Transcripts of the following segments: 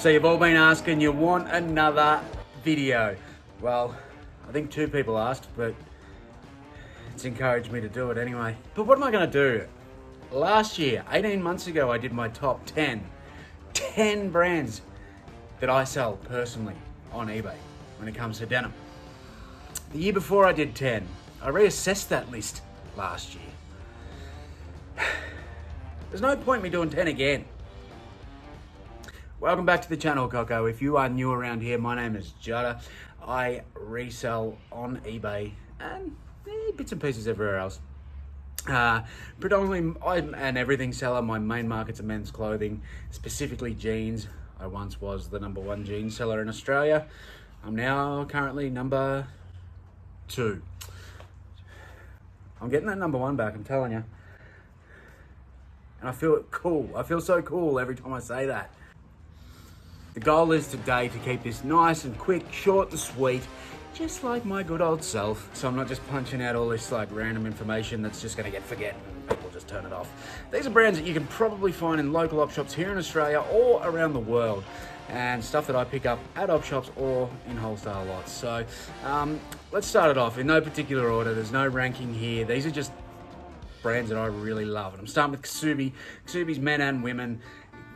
So you've all been asking, you want another video. Well, I think 2 people asked, but it's encouraged me to do it anyway. But what am I gonna do? Last year, 18 months ago, I did my top 10 brands that I sell personally on eBay when it comes to denim. The year before I did 10, I reassessed that list last year. There's no point in me doing 10 again. Welcome back to the channel, Coco. If you are new around here, my name is Jada. I resell on eBay and bits and pieces everywhere else. Predominantly, I'm an everything seller. My main markets are men's clothing, specifically jeans. I once was the #1 jeans seller in Australia. I'm now currently number 2. I'm getting that #1 back, I'm telling you. And I feel cool. I feel so cool every time I say that. The goal is today to keep this nice and quick, short and sweet, just like my good old self. So I'm not just punching out all this like random information that's just gonna get forgotten and people just turn it off. These are brands that you can probably find in local op shops here in Australia or around the world, and stuff that I pick up at op shops or in wholesale lots. So let's start it off in no particular order. There's no ranking here. These are just brands that I really love. And I'm starting with Kasubi. Kasubi's men and women.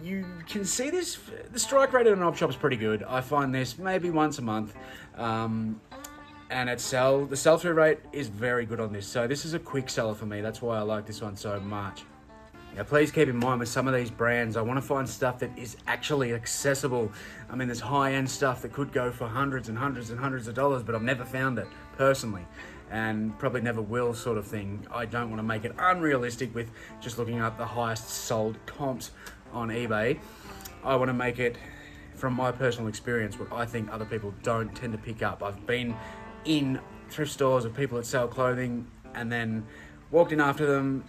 You can see this, the strike rate at an op shop is pretty good. I find this maybe once a month. And the sell-through rate is very good on this. So this is a quick seller for me. That's why I like this one so much. Now, please keep in mind with some of these brands, I want to find stuff that is actually accessible. I mean, there's high-end stuff that could go for hundreds and hundreds and hundreds of dollars, but I've never found it personally, and probably never will, sort of thing. I don't want to make it unrealistic with just looking up the highest sold comps on eBay. I want to make it from my personal experience, what I think other people don't tend to pick up. I've been in thrift stores of people that sell clothing and then walked in after them,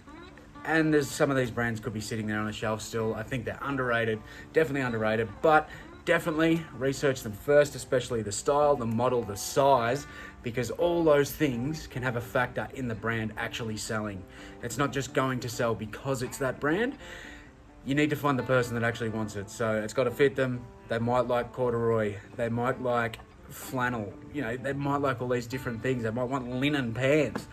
and there's some of these brands could be sitting there on a shelf still. I think they're underrated, definitely underrated, but definitely research them first, especially the style, the model, the size, because all those things can have a factor in the brand actually selling. It's not just going to sell because it's that brand. You need to find the person that actually wants it. So it's got to fit them. They might like corduroy. They might like flannel. You know, they might like all these different things. They might want linen pants.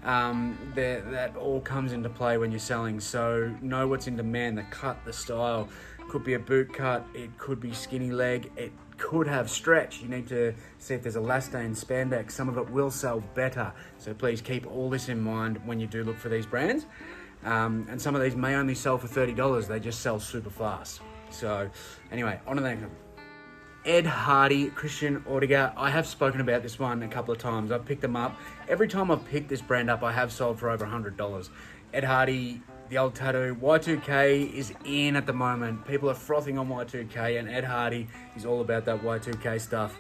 That all comes into play when you're selling. So know what's in demand, the cut, the style. Could be a boot cut. It could be skinny leg. It could have stretch. You need to see if there's elastane, spandex. Some of it will sell better. So please keep all this in mind when you do look for these brands. And some of these may only sell for $30. They just sell super fast. So anyway, on to the next one. Ed Hardy, Christian Ortega. I have spoken about this one a couple of times. I've picked them up. Every time I've picked this brand up, I have sold for over $100. Ed Hardy, the old tattoo. Y2K is in at the moment. People are frothing on Y2K, and Ed Hardy is all about that Y2K stuff.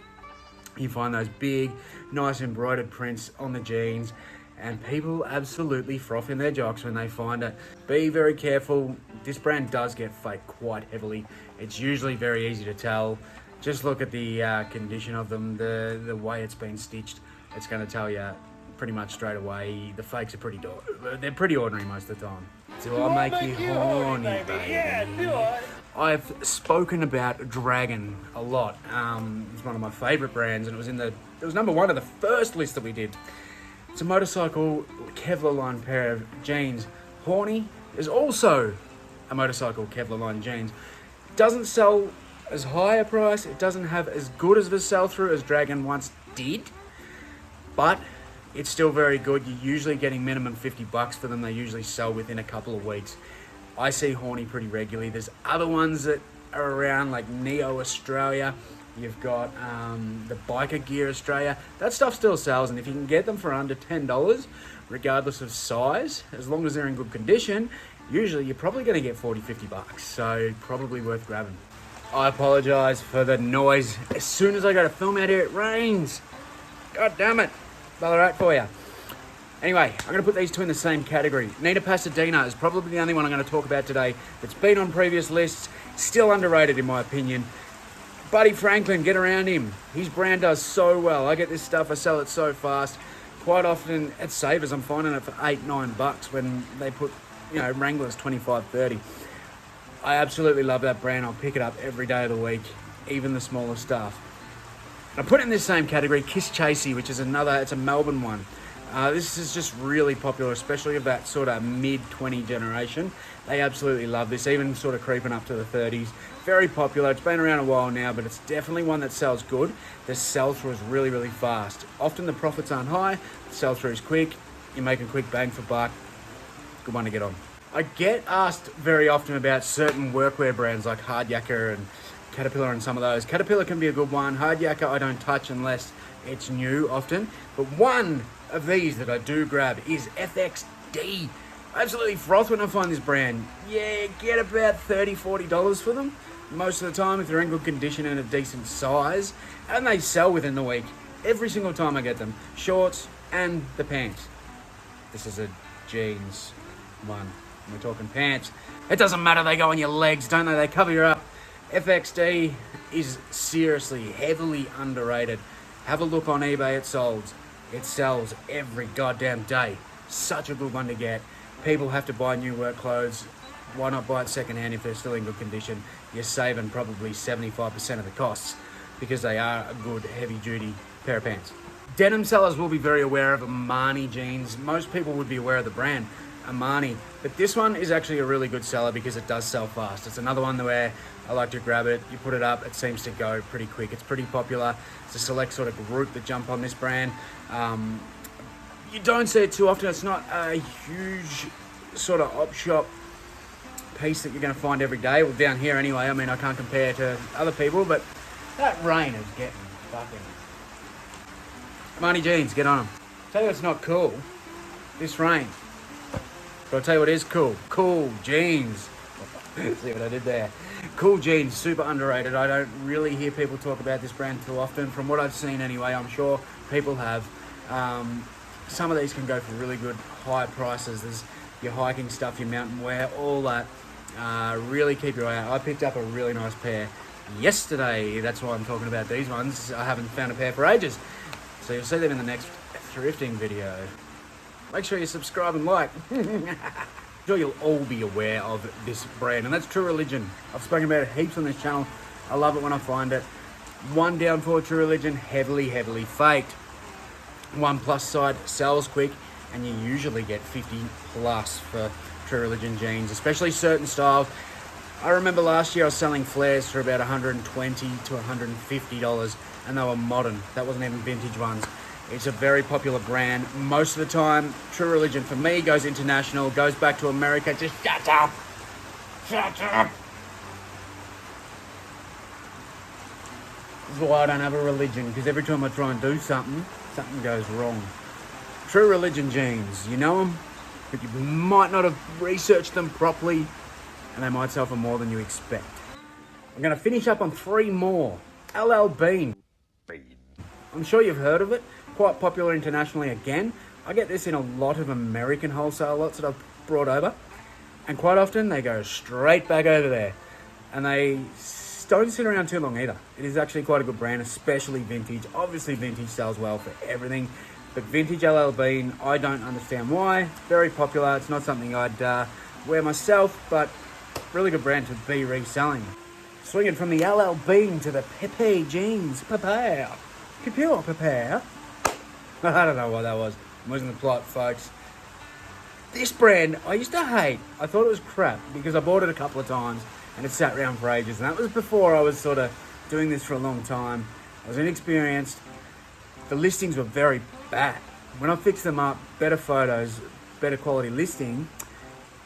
You find those big, nice embroidered prints on the jeans, and people absolutely froth in their jocks when they find it. Be very careful. This brand does get faked quite heavily. It's usually very easy to tell. Just look at the condition of them, the way it's been stitched. It's going to tell you pretty much straight away. The fakes are they're pretty ordinary most of the time. Do I make you horny, baby? Yeah, do it. I've spoken about Dragon a lot. It's one of my favorite brands, and it was #1 of the first list that we did. It's a motorcycle Kevlar line pair of jeans. Horny is also a motorcycle Kevlar line jeans. Doesn't sell as high a price. It doesn't have as good as a sell-through as Dragon once did, but it's still very good. You're usually getting minimum $50 for them. They usually sell within a couple of weeks. I see Horny pretty regularly. There's other ones that are around, like Neo Australia. You've got the Biker Gear Australia. That stuff still sells, and if you can get them for under $10, regardless of size, as long as they're in good condition, usually you're probably going to get $40-50. So probably worth grabbing. I apologize for the noise. As soon as I go to film out here, it rains. God damn it. Ballarat for you. Anyway, I'm going to put these 2 in the same category. Nina Pasadena is probably the only one I'm going to talk about today that's been on previous lists. Still underrated in my opinion. Buddy Franklin, get around him. His brand does so well. I get this stuff, I sell it so fast. Quite often at Savers, I'm finding it for $8-9 when they put, Wranglers $25-30. I absolutely love that brand. I'll pick it up every day of the week. even the smaller stuff. I put in this same category Kiss Chasey, which is it's a Melbourne one. This is just really popular, especially of that sort of mid-20 generation. They absolutely love this, even sort of creeping up to the 30s. Very popular. It's been around a while now, but it's definitely one that sells good. The sell-through is really, really fast. Often the profits aren't high, the sell-through is quick. You're making quick bang for buck. Good one to get on. I get asked very often about certain workwear brands like Hardyakker and Caterpillar and some of those. Caterpillar can be a good one. Hardyakker I don't touch unless it's new often. But one of these that I do grab is FXD. I absolutely froth when I find this brand. Yeah, get about $30, $40 for them most of the time if they're in good condition and a decent size. And they sell within the week. Every single time I get them. Shorts and the pants. This is a jeans one. We're talking pants. It doesn't matter, they go on your legs, don't they? They cover you up. FXD is seriously heavily underrated. Have a look on eBay, it sells every goddamn day. Such a good one to get. People have to buy new work clothes. Why not buy it secondhand if they're still in good condition? You're saving probably 75% of the costs because they are a good heavy duty pair of pants. Denim sellers will be very aware of Armani jeans. Most people would be aware of the brand Armani, but this one is actually a really good seller because it does sell fast. It's another one where I like to grab it, you put it up, it seems to go pretty quick. It's pretty popular. It's a select sort of group that jump on this brand. You don't see it too often. It's not a huge sort of op shop piece that you're going to find every day. Well, down here anyway. I mean, I can't compare to other people, but that rain is getting fucking... Armani jeans, get on them. Tell you what's not cool. This rain. But I'll tell you what is cool. Cool jeans. See what I did there? Cool jeans, super underrated. I don't really hear people talk about this brand too often. From what I've seen anyway, I'm sure people have. Some of these can go for really good high prices. There's your hiking stuff, your mountain wear, all that. Really keep your eye out. I picked up a really nice pair yesterday. That's why I'm talking about these ones. I haven't found a pair for ages. So you'll see them in the next thrifting video. Make sure you subscribe and like. Sure you'll all be aware of this brand, and that's True Religion. I've spoken about it heaps on this channel. I love it when I find it. One down for True Religion, heavily faked. One plus side sells quick, and you usually get 50 plus for True Religion jeans, especially certain styles. I remember last year I was selling flares for about $120 to $150, and they were modern. That wasn't even vintage ones. It's a very popular brand. Most of the time, True Religion for me goes international, goes back to America. Just shut up! Shut up! This is why I don't have a religion, because every time I try and do something, something goes wrong. True Religion jeans, you know them, but you might not have researched them properly, and they might sell for more than you expect. I'm going to finish up on 3 more. LL Bean. I'm sure you've heard of it. Quite popular internationally again. I get this in a lot of American wholesale lots that I've brought over. And quite often they go straight back over there. And they don't sit around too long either. It is actually quite a good brand, especially vintage. Obviously vintage sells well for everything. But vintage LL Bean, I don't understand why. Very popular. It's not something I'd wear myself, but really good brand to be reselling. Swinging from the LL Bean to the Pepe jeans. Pepe. I don't know what that was. I'm losing the plot, folks. This brand, I used to hate. I thought it was crap because I bought it a couple of times and it sat around for ages. And that was before I was sort of doing this for a long time. I was inexperienced. The listings were very bad. When I fixed them up, better photos, better quality listing,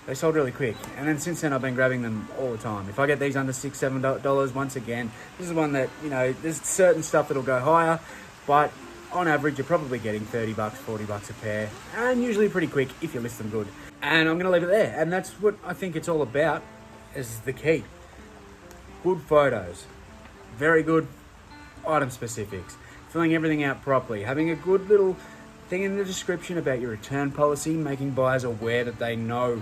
they sold really quick. And then since then, I've been grabbing them all the time. If I get these under $6, $7, once again, this is one that, you know, there's certain stuff that'll go higher, but on average, you're probably getting $30, $40 a pair, and usually pretty quick if you list them good. And I'm going to leave it there. And that's what I think it's all about, is the key. Good photos. Very good item specifics. Filling everything out properly. Having a good little thing in the description about your return policy, making buyers aware that they know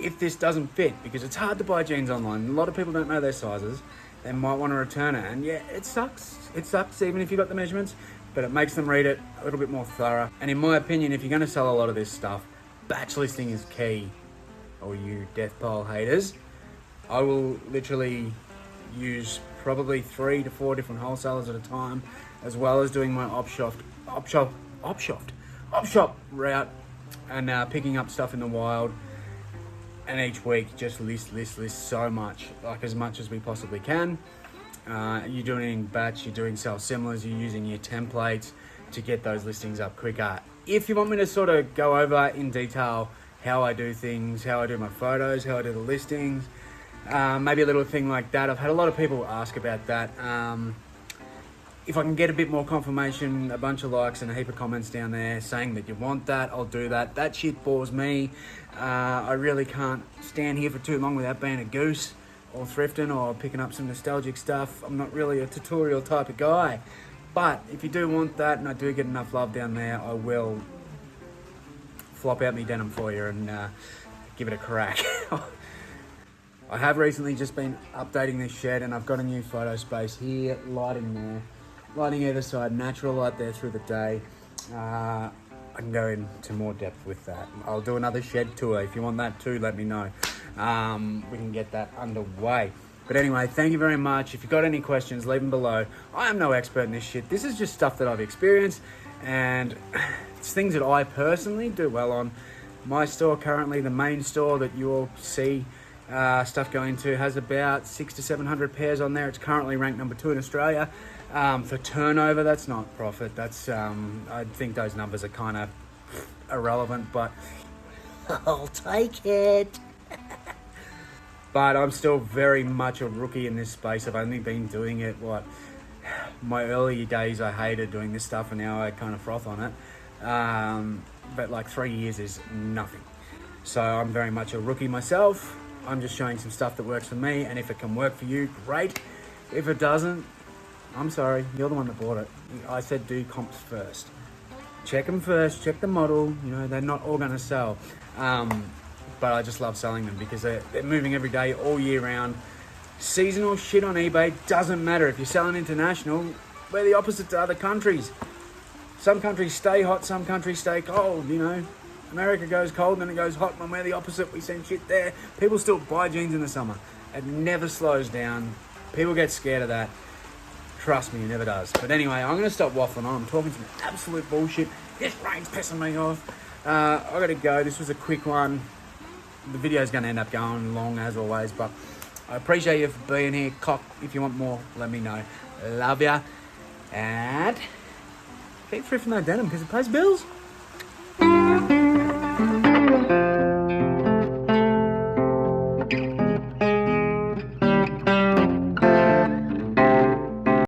if this doesn't fit, because it's hard to buy jeans online. A lot of people don't know their sizes. They might want to return it, and yeah, it sucks. It sucks even if you got the measurements, but it makes them read it a little bit more thorough. And in my opinion, if you're going to sell a lot of this stuff, batch listing is key. All you death pile haters, I will literally use probably 3 to 4 different wholesalers at a time, as well as doing my op shop route and picking up stuff in the wild. And each week, just list so much, like as much as we possibly can. You're doing it in batch, you're doing sell similars, you're using your templates to get those listings up quicker. If you want me to sort of go over in detail how I do things, how I do my photos, how I do the listings, maybe a little thing like that. I've had a lot of people ask about that. If I can get a bit more confirmation, a bunch of likes and a heap of comments down there saying that you want that, I'll do that. That shit bores me. I really can't stand here for too long without being a goose or thrifting or picking up some nostalgic stuff. I'm not really a tutorial type of guy. But if you do want that and I do get enough love down there, I will flop out my denim for you and give it a crack. I have recently just been updating this shed and I've got a new photo space here, lighting there. Lighting either side, natural light there through the day. I can go into more depth with that. I'll do another shed tour. If you want that too, let me know. We can get that underway. But anyway, thank you very much. If you've got any questions, leave them below. I am no expert in this shit. This is just stuff that I've experienced and it's things that I personally do well on. My store currently, the main store that you all see stuff going to, has about 600 to 700 pairs on there. It's currently ranked number 2 in Australia. For turnover, that's not profit. That's I think those numbers are kind of irrelevant, but I'll take it. But I'm still very much a rookie in this space. I've only been doing it, my early days I hated doing this stuff and now I kind of froth on it. But like 3 years is nothing. So I'm very much a rookie myself. I'm just showing some stuff that works for me, and if it can work for you, great. If it doesn't, I'm sorry, you're the one that bought it. I said do comps first. Check them first, check the model, they're not all gonna sell. But I just love selling them because they're moving every day, all year round. Seasonal shit on eBay doesn't matter. If you're selling international, we're the opposite to other countries. Some countries stay hot, some countries stay cold, America goes cold, then it goes hot, and we're the opposite. We send shit there. People still buy jeans in the summer. It never slows down. People get scared of that. Trust me, it never does. But anyway, I'm going to stop waffling on. I'm talking some absolute bullshit. This rain's pissing me off. I got to go. This was a quick one. The video's going to end up going long as always, but I appreciate you for being here. Cock, if you want more, let me know. Love ya. And keep thrifting that denim because it pays bills.